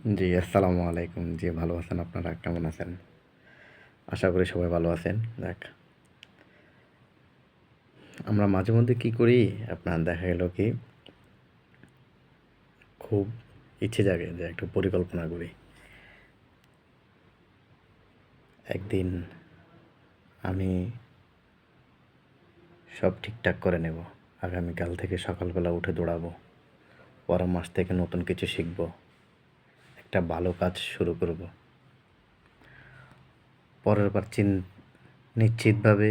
জি, আসসালামু আলাইকুম। জি, ভালো আছেন আপনারা? কেমন আছেন? আশা করি সবাই ভালো আছেন। আমরা মাঝে মধ্যে কী করি, আপনার দেখা গেল কি খুব ইচ্ছে জাগে যে একটু পরিকল্পনা করি। একদিন আমি সব ঠিকঠাক করে নেব। আগামীকাল থেকে সকালবেলা উঠে দৌড়াবো। পরের মাস থেকে নতুন কিছু শিখব। একটা ভালো কাজ শুরু করব। পরের বার নিশ্চিতভাবে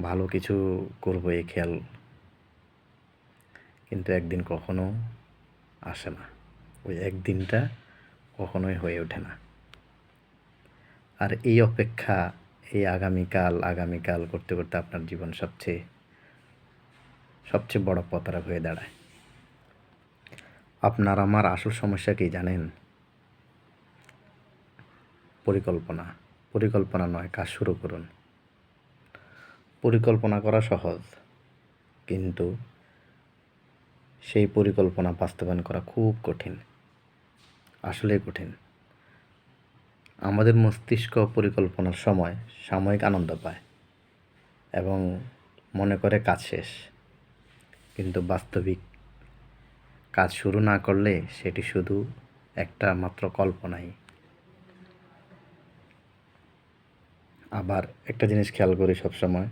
ভালো কিছু করব এই খেয়াল, কিন্তু একদিন কখনো আসে না। ওই একদিনটা কখনোই হয়ে ওঠে না। আর এই অপেক্ষা, এই আগামীকাল আগামীকাল করতে করতে আপনার জীবন সবচেয়ে সবচেয়ে বড় প্রতারক হয়ে দাঁড়ায়। আপনার আমার আসল সমস্যা কি জানেন? পরিকল্পনা। পরিকল্পনা নয়, কাজ শুরু করুন। পরিকল্পনা করা সহজ, কিন্তু সেই পরিকল্পনা বাস্তবায়ন করা খুব কঠিন। আসলেই কঠিন। আমাদের মস্তিষ্ক পরিকল্পনার সময় সাময়িক আনন্দ পায় এবং মনে করে কাজ শেষ, কিন্তু বাস্তবিক কাজ শুরু না করলে সেটি শুধু একটা মাত্র কল্পনাই। আবার একটা জিনিস খেয়াল করি সবসময়,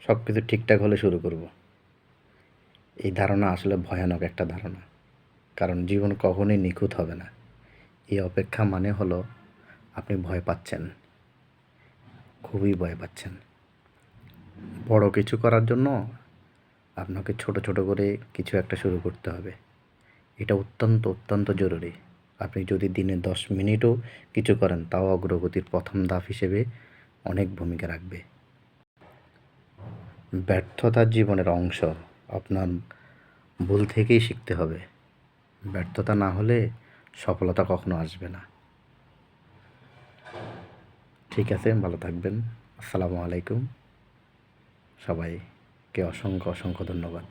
সব কিছু ঠিকঠাক হলে শুরু করব। এই ধারণা আসলে ভয়ানক একটা ধারণা, কারণ জীবন কখনোই নিখুঁত হবে না। এই অপেক্ষা মানে হলো আপনি ভয় পাচ্ছেন, খুবই ভয় পাচ্ছেন। বড় কিছু করার জন্য আপনাকে ছোট ছোট করে কিছু একটা শুরু করতে হবে। এটা অত্যন্ত অত্যন্ত জরুরি। আপনি যদি দিনে 10 মিনিটও কিছু করেন, তাও অগ্রগতির প্রথম ধাপ হিসেবে অনেক ভূমিকা রাখবে। ব্যর্থতা জীবনের অংশ। আপনার ভুল থেকেই শিখতে হবে। ব্যর্থতা না হলে সফলতা কখনো আসবে না। ঠিক আছে, ভালো থাকবেন। আসসালামু আলাইকুম। সবাইকে অসংখ্য অসংখ্য ধন্যবাদ।